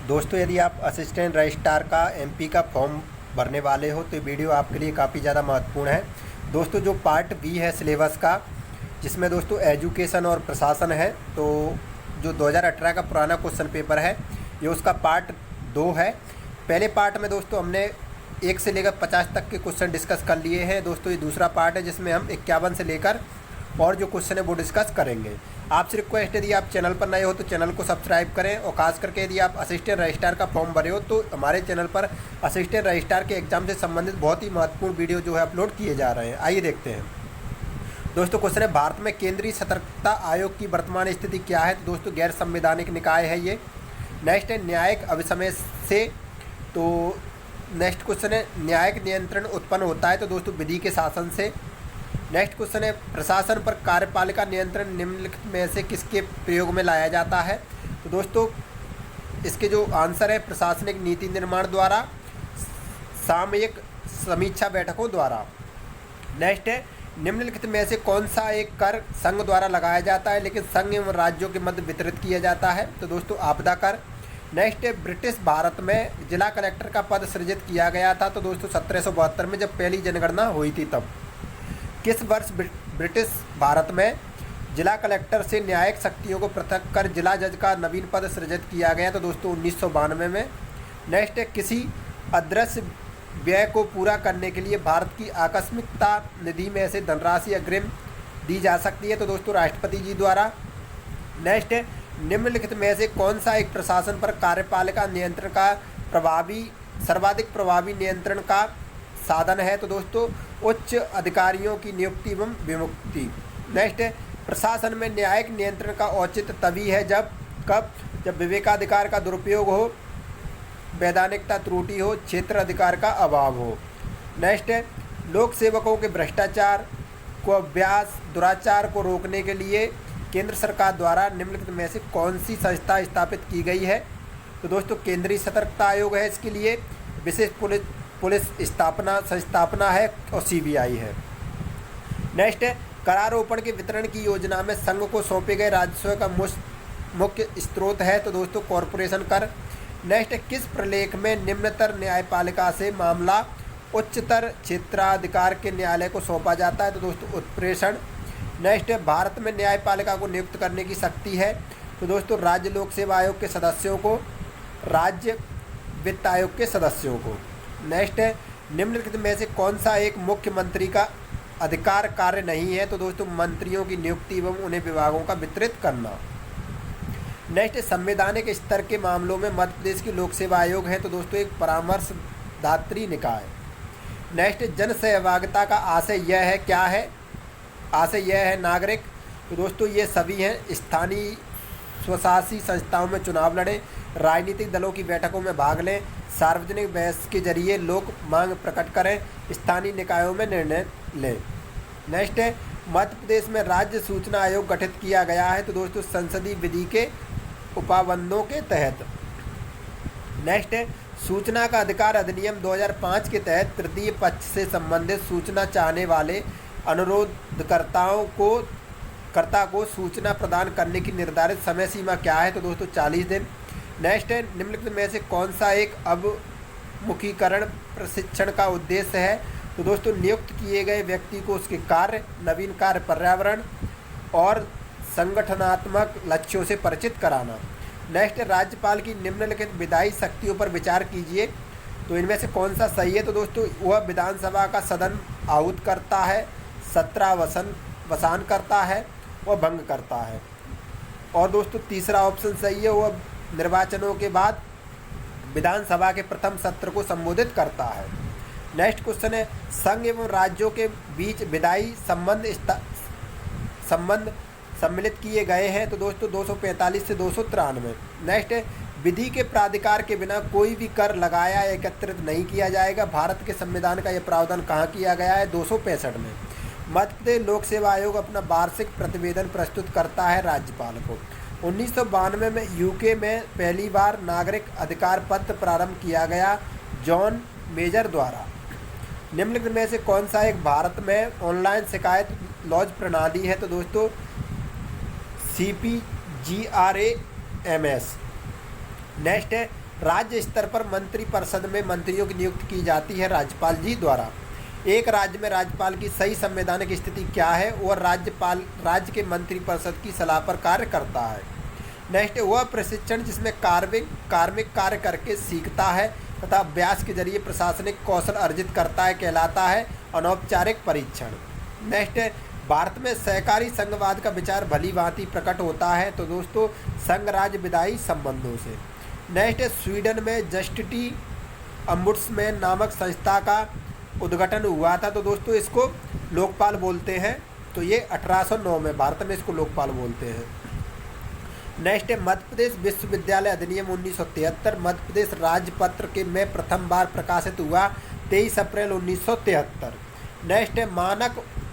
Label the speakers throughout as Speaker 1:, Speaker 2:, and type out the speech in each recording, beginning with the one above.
Speaker 1: दोस्तों, यदि आप असिस्टेंट रजिस्ट्रार का एमपी का फॉर्म भरने वाले हो तो ये वीडियो आपके लिए काफ़ी ज़्यादा महत्वपूर्ण है। दोस्तों, जो पार्ट बी है सिलेबस का, जिसमें दोस्तों एजुकेशन और प्रशासन है, तो जो 2018 का पुराना क्वेश्चन पेपर है ये उसका पार्ट 2 है। पहले पार्ट में दोस्तों हमने 1 से लेकर 50 तक के क्वेश्चन डिस्कस कर लिए हैं। दोस्तों, ये दूसरा पार्ट है जिसमें हम 51 से लेकर और जो क्वेश्चन है वो डिस्कस करेंगे। आपसे रिक्वेस्ट है, यदि आप चैनल पर नए हो तो चैनल को सब्सक्राइब करें, और खास करके यदि आप असिस्टेंट रजिस्ट्रार का फॉर्म भरे हो तो हमारे चैनल पर असिस्टेंट रजिस्ट्रार के एग्जाम से संबंधित बहुत ही महत्वपूर्ण वीडियो जो है अपलोड किए जा रहे हैं। आइए देखते हैं। दोस्तों, क्वेश्चन है, भारत में केंद्रीय सतर्कता आयोग की वर्तमान स्थिति क्या है? तो दोस्तों, गैर संवैधानिक निकाय है ये। नेक्स्ट है, न्यायिक अभिसमय से, तो नेक्स्ट क्वेश्चन है, न्यायिक नियंत्रण उत्पन्न होता है? तो दोस्तों, विधि के शासन से। नेक्स्ट क्वेश्चन है, प्रशासन पर कार्यपालिका नियंत्रण निम्नलिखित में से किसके प्रयोग में लाया जाता है? तो दोस्तों, इसके जो आंसर है, प्रशासनिक नीति निर्माण द्वारा, सामयिक समीक्षा बैठकों द्वारा। नेक्स्ट है, निम्नलिखित में से कौन सा एक कर संघ द्वारा लगाया जाता है लेकिन संघ एवं राज्यों के मध्य वितरित किया जाता है? तो दोस्तों, आपदा कर। नेक्स्ट है, ब्रिटिश भारत में जिला कलेक्टर का पद सृजित किया गया था? तो दोस्तों, 1772 में जब पहली जनगणना हुई थी तब। किस वर्ष ब्रिटिश भारत में जिला कलेक्टर से न्यायिक शक्तियों को पृथक कर जिला जज का नवीन पद सृजित किया गया? तो दोस्तों, 1992 में। नेक्स्ट है, किसी अदृश्य व्यय को पूरा करने के लिए भारत की आकस्मिकता निधि में से धनराशि अग्रिम दी जा सकती है? तो दोस्तों, राष्ट्रपति जी द्वारा। नेक्स्ट है, निम्नलिखित में से कौन सा एक प्रशासन पर कार्यपालिका नियंत्रण का सर्वाधिक प्रभावी नियंत्रण का साधन है? तो दोस्तों, उच्च अधिकारियों की नियुक्ति एवं विमुक्ति। नेक्स्ट है, प्रशासन में न्यायिक नियंत्रण का औचित्य तभी है जब विवेकाधिकार का दुरुपयोग हो, वैधानिकता त्रुटि हो, क्षेत्र अधिकार का अभाव हो। नेक्स्ट है, लोक सेवकों के भ्रष्टाचार को अभ्यास दुराचार को रोकने के लिए केंद्र सरकार द्वारा निम्नलिखित में से कौन सी संस्था स्थापित की गई है? तो दोस्तों, केंद्रीय सतर्कता आयोग है इसके लिए, विशेष पुलिस संस्थापना है और सीबीआई है। नेक्स्ट है, करारोपण के वितरण की योजना में संघ को सौंपे गए राजस्व का मुख्य स्रोत है? तो दोस्तों, कॉरपोरेशन कर। नेक्स्ट है, किस प्रलेख में निम्नतर न्यायपालिका से मामला उच्चतर क्षेत्राधिकार के न्यायालय को सौंपा जाता है? तो दोस्तों, उत्प्रेषण। नेक्स्ट है, भारत में न्यायपालिका को नियुक्त करने की शक्ति है? तो दोस्तों, राज्य लोक सेवा आयोग के सदस्यों को, राज्य वित्त आयोग के सदस्यों को। नेक्स्ट है, निम्नलिखित में से कौन सा एक मुख्यमंत्री का अधिकार कार्य नहीं है? तो दोस्तों, मंत्रियों की नियुक्ति एवं उन्हें विभागों का वितरित करना। नेक्स्ट है, संवैधानिक स्तर के मामलों में मध्य प्रदेश की लोक सेवा आयोग है? तो दोस्तों, एक परामर्शदात्री निकाय। नेक्स्ट है, जन सहभागिता का आशय यह है, क्या है आशय? यह है नागरिक। तो दोस्तों, ये सभी हैं, स्थानीय स्वशासी संस्थाओं में चुनाव लड़ें, राजनीतिक दलों की बैठकों में भाग लें, सार्वजनिक बहस के जरिए लोक मांग प्रकट करें, स्थानीय निकायों में निर्णय लें। नेक्स्ट है, मध्य प्रदेश में राज्य सूचना आयोग गठित किया गया है? तो दोस्तों, संसदीय विधि के उपबंधों के तहत। नेक्स्ट है, सूचना का अधिकार अधिनियम 2005 के तहत तृतीय पक्ष से संबंधित सूचना चाहने वाले अनुरोधकर्ता को सूचना प्रदान करने की निर्धारित समय सीमा क्या है? तो दोस्तों, 40 दिन। नेक्स्ट है, निम्नलिखित में से कौन सा एक अवमुखीकरण प्रशिक्षण का उद्देश्य है? तो दोस्तों, नियुक्त किए गए व्यक्ति को उसके कार्य, नवीन कार्य पर्यावरण और संगठनात्मक लक्ष्यों से परिचित कराना। नेक्स्ट है, राज्यपाल की निम्नलिखित विधायी शक्तियों पर विचार कीजिए। तो इनमें से कौन सा सही है? तो दोस्तों, वह विधानसभा का सदन आहूत करता है, सत्रावसान करता है और भंग करता है। और दोस्तों, तीसरा ऑप्शन सही है, वह निर्वाचनों के बाद विधानसभा के प्रथम सत्र को संबोधित करता है। नेक्स्ट क्वेश्चन है, संघ एवं राज्यों के बीच विधायी संबंध सम्मिलित किए गए हैं? तो दोस्तों, 245 से 293। नेक्स्ट है, विधि के प्राधिकार के बिना कोई भी कर लगाया या एकत्रित नहीं किया जाएगा? भारत के संविधान का यह प्रावधान कहाँ किया गया है? 265 में। मध्य प्रदेश लोक सेवा आयोग अपना वार्षिक प्रतिवेदन प्रस्तुत करता है राज्यपाल को। 1992 में यूके में पहली बार नागरिक अधिकार पत्र प्रारंभ किया गया जॉन मेजर द्वारा। निम्नलिखित में से कौन सा एक भारत में ऑनलाइन शिकायत लॉज प्रणाली है? तो दोस्तों, CPGRAMS। नेक्स्ट है राज्य स्तर पर मंत्रिपरिषद में मंत्रियों की नियुक्ति की जाती है राज्यपाल जी द्वारा। एक राज्य में राज्यपाल की सही संवैधानिक स्थिति क्या है और राज्यपाल राज्य के मंत्रिपरिषद की सलाह पर कार्य करता है। नेक्स्ट, वह प्रशिक्षण जिसमें कार्मिक कार्य करके सीखता है तथा अभ्यास के जरिए प्रशासनिक कौशल अर्जित करता है कहलाता है अनौपचारिक परीक्षण। नेक्स्ट, भारत में सहकारी संघवाद का विचार भली भांति प्रकट होता है तो दोस्तों संघ राज्य विधायी संबंधों से। नेक्स्ट, स्वीडन में जस्टिटी अम्बुड्समैन नामक संस्था का उद्घाटन हुआ था तो दोस्तों इसको लोकपाल बोलते हैं। तो ये 1809 में, भारत में इसको लोकपाल बोलते हैं। नेक्स्ट है मध्य प्रदेश विश्वविद्यालय अधिनियम 1973 मध्य प्रदेश राजपत्र के में प्रथम बार प्रकाशित हुआ 23 अप्रैल 1973। नेक्स्ट है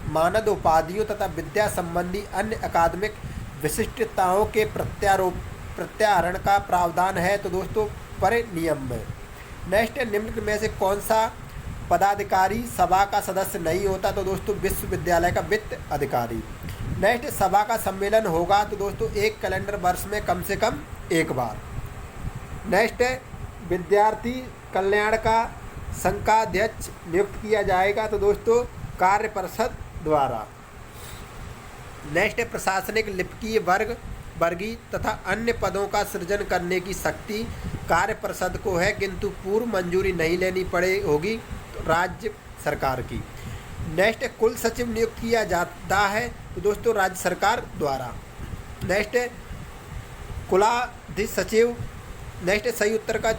Speaker 1: मानद उपाधियों तथा विद्या संबंधी अन्य अकादमिक विशिष्टताओं के प्रत्याहरण का प्रावधान है तो दोस्तों परिनियम में। नेक्स्ट है निम्न में से कौन सा पदाधिकारी सभा का सदस्य नहीं होता तो दोस्तों विश्वविद्यालय का वित्त अधिकारी। नेक्स्ट, सभा का सम्मेलन होगा तो दोस्तों एक कैलेंडर वर्ष में कम से कम एक बार। नेक्स्ट है विद्यार्थी कल्याण का संघाध्यक्ष नियुक्त किया जाएगा तो दोस्तों कार्य परिषद द्वारा। नेक्स्ट है प्रशासनिक लिपिकीय वर्गी तथा अन्य पदों का सृजन करने की शक्ति कार्य परिषद को है किंतु पूर्व मंजूरी नहीं लेनी पड़े होगी तो राज्य सरकार की। नेक्स्ट है कुल सचिव नियुक्त किया जाता है तो दोस्तों राज्य सरकार द्वारा। नेक्स्ट है कुलाधि सचिव। नेक्स्ट है सही उत्तर का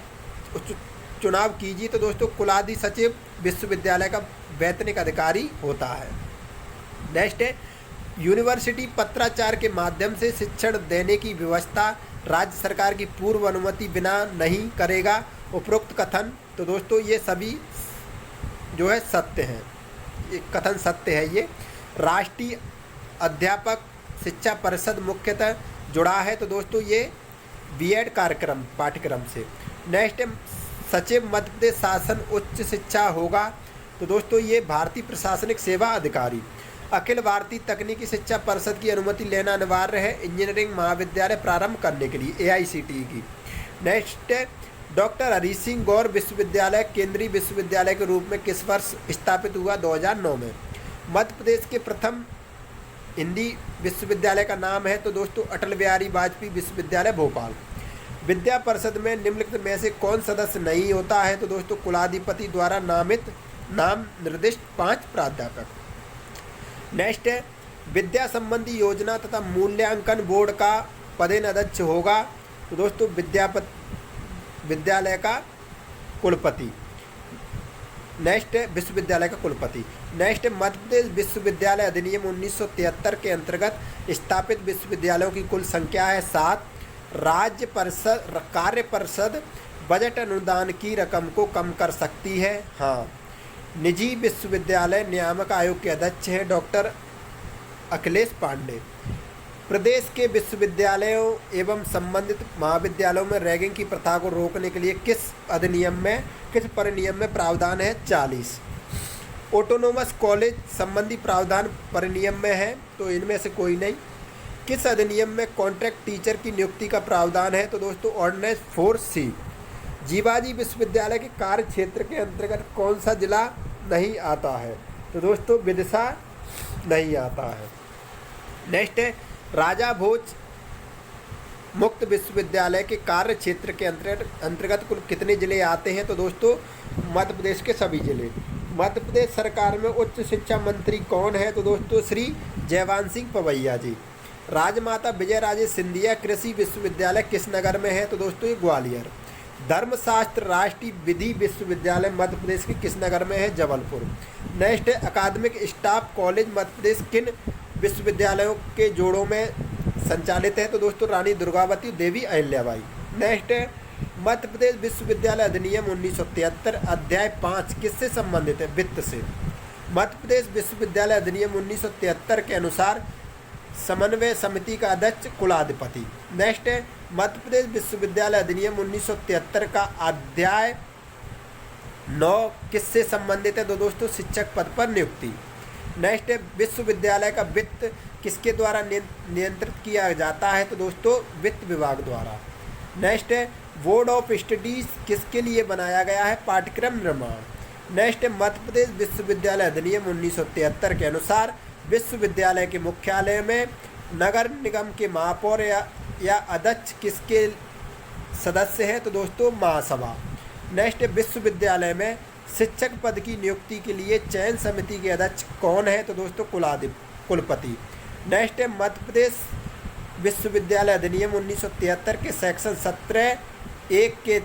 Speaker 1: चुनाव कीजिए तो दोस्तों कुलाधि सचिव विश्वविद्यालय का वैतनिक अधिकारी होता है। नेक्स्ट है यूनिवर्सिटी पत्राचार के माध्यम से शिक्षण देने की व्यवस्था राज्य सरकार की पूर्व अनुमति बिना नहीं करेगा। उपरोक्त कथन तो दोस्तों ये सभी जो है सत्य हैं, ये कथन सत्य है। ये राष्ट्रीय अध्यापक शिक्षा परिषद मुख्यतः जुड़ा है तो दोस्तों ये बीएड कार्यक्रम पाठ्यक्रम से। नेक्स्ट सचिव मध्य प्रदेश शासन उच्च शिक्षा होगा तो दोस्तों ये भारतीय प्रशासनिक सेवा अधिकारी। अखिल भारतीय तकनीकी शिक्षा परिषद की अनुमति लेना अनिवार्य है इंजीनियरिंग महाविद्यालय प्रारंभ करने के लिए AICTE की। नेक्स्ट डॉक्टर हरी सिंह गौर विश्वविद्यालय केंद्रीय विश्वविद्यालय के रूप में किस वर्ष स्थापित हुआ 2009 में। मध्य प्रदेश के प्रथम हिंदी विश्वविद्यालय का नाम है तो दोस्तों अटल बिहारी वाजपेयी विश्वविद्यालय भोपाल। विद्या परिषद में निम्नलिखित में से कौन सदस्य नहीं होता है तो दोस्तों कुलाधिपति द्वारा नाम निर्दिष्ट 5 प्राध्यापक। नेक्स्ट है विद्या संबंधी योजना तथा मूल्यांकन बोर्ड का पदेनाध्यक्ष होगा तो दोस्तों विद्यालय का कुलपति। नेक्स्ट है विश्वविद्यालय का कुलपति। नेक्स्ट है मध्य प्रदेश विश्वविद्यालय अधिनियम 1973 के अंतर्गत स्थापित विश्वविद्यालयों की कुल संख्या है 7। राज्य परिषद कार्य परिषद बजट अनुदान की रकम को कम कर सकती है। हाँ, निजी विश्वविद्यालय नियामक आयोग के अध्यक्ष हैं डॉक्टर अखिलेश पांडे। प्रदेश के विश्वविद्यालयों एवं संबंधित महाविद्यालयों में रैगिंग की प्रथा को रोकने के लिए किस परिनियम में प्रावधान है 40। ऑटोनोमस कॉलेज संबंधी प्रावधान परिनियम में है तो इनमें से कोई नहीं। किस अधिनियम में कॉन्ट्रैक्ट टीचर की नियुक्ति का प्रावधान है तो दोस्तों ऑर्डिनेंस 4C। जीवाजी विश्वविद्यालय के कार्य क्षेत्र के अंतर्गत कौन सा जिला नहीं आता है तो दोस्तों विदिशा नहीं आता है। नेक्स्ट है राजा भोज मुक्त विश्वविद्यालय के कार्य क्षेत्र के अंतर्गत कुल कितने जिले आते हैं तो दोस्तों मध्य प्रदेश के सभी जिले। मध्य प्रदेश सरकार में उच्च शिक्षा मंत्री कौन है तो दोस्तों श्री जयवंत सिंह पवैया जी। राजमाता विजयराजे सिंधिया कृषि विश्वविद्यालय किस नगर में है तो दोस्तों ये ग्वालियर। धर्मशास्त्र राष्ट्रीय विधि विश्वविद्यालय मध्य प्रदेश के किस नगर में है जबलपुर। नेक्स्ट है अकादमिक स्टाफ कॉलेज मध्य प्रदेश किन विश्वविद्यालयों के जोड़ों में संचालित है तो दोस्तों रानी दुर्गावती देवी अहिल्याबाई। नेक्स्ट है मध्य प्रदेश विश्वविद्यालय अधिनियम 1973 अध्याय 5 किससे संबंधित है वित्त से। मध्य प्रदेश विश्वविद्यालय अधिनियम 1973 के अनुसार समन्वय समिति का अध्यक्ष कुलाधिपति। नेक्स्ट है मध्य प्रदेश विश्वविद्यालय अधिनियम 1973 का अध्याय 9 किससे संबंधित है तो दोस्तों शिक्षक पद पर नियुक्ति। नेक्स्ट है विश्वविद्यालय का वित्त किसके द्वारा नियंत्रित किया जाता है तो दोस्तों वित्त विभाग द्वारा। नेक्स्ट है बोर्ड ऑफ स्टडीज किसके लिए बनाया गया है? पाठ्यक्रम निर्माण। नेक्स्ट है मध्य प्रदेश विश्वविद्यालय अधिनियम 1973 के अनुसार विश्वविद्यालय के मुख्यालय में नगर निगम के महापौर या अध्यक्ष किसके सदस्य हैं? तो दोस्तों महासभा। नेक्स्ट है विश्वविद्यालय में शिक्षक पद की नियुक्ति के लिए चयन समिति के अध्यक्ष कौन है? तो दोस्तों कुलपति। नेक्स्ट है मध्य प्रदेश विश्वविद्यालय अधिनियम 1973 के सेक्शन 17(1) के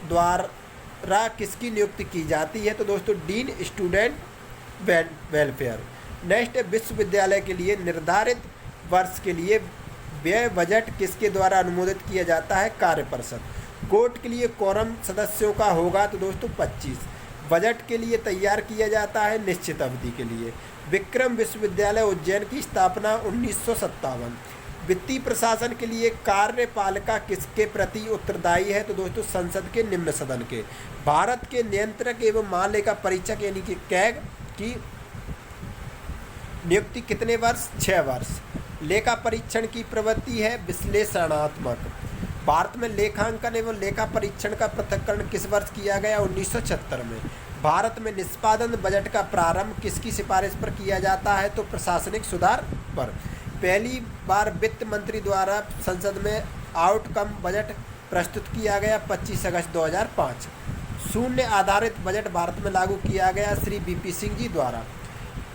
Speaker 1: द्वारा किसकी नियुक्ति की जाती है? तो दोस्तों डीन स्टूडेंट वेलफेयर। नेक्स्ट है विश्वविद्यालय के लिए निर्धारित वर्ष के लिए व्यय बजट किसके द्वारा अनुमोदित किया जाता है? कार्यपरिषद। कोर्ट के लिए कोरम सदस्यों का होगा? तो दोस्तों 25। बजट के लिए तैयार किया जाता है निश्चित अवधि के लिए। विक्रम विश्वविद्यालय उज्जैन की स्थापना 1957। वित्तीय प्रशासन के लिए कार्यपालिका किसके प्रति उत्तरदायी है? तो दोस्तों संसद के निम्न सदन के। भारत के नियंत्रक एवं महालेखा परीक्षक यानी कि कैग की नियुक्ति कितने वर्ष? 6 वर्ष। लेखा परीक्षण की प्रवृत्ति है विश्लेषणात्मक। भारत में लेखांकन एवं लेखा परीक्षण का पृथक्करण किस वर्ष किया गया? 1976 में। भारत में निष्पादन बजट का प्रारंभ किसकी सिफारिश पर किया जाता है? तो प्रशासनिक सुधार पर। पहली बार वित्त मंत्री द्वारा संसद में आउटकम बजट प्रस्तुत किया गया 25 अगस्त 2005। शून्य आधारित बजट भारत में लागू किया गया श्री बीपी सिंह जी द्वारा।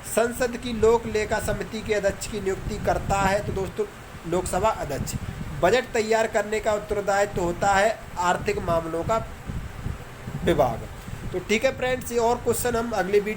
Speaker 1: संसद की लोक लेखा समिति के अध्यक्ष की नियुक्ति करता है? तो दोस्तों लोकसभा अध्यक्ष। बजट तैयार करने का उत्तरदायित्व होता है आर्थिक मामलों का विभाग। तो ठीक है फ्रेंड्स, ये और क्वेश्चन हम अगली वीडियो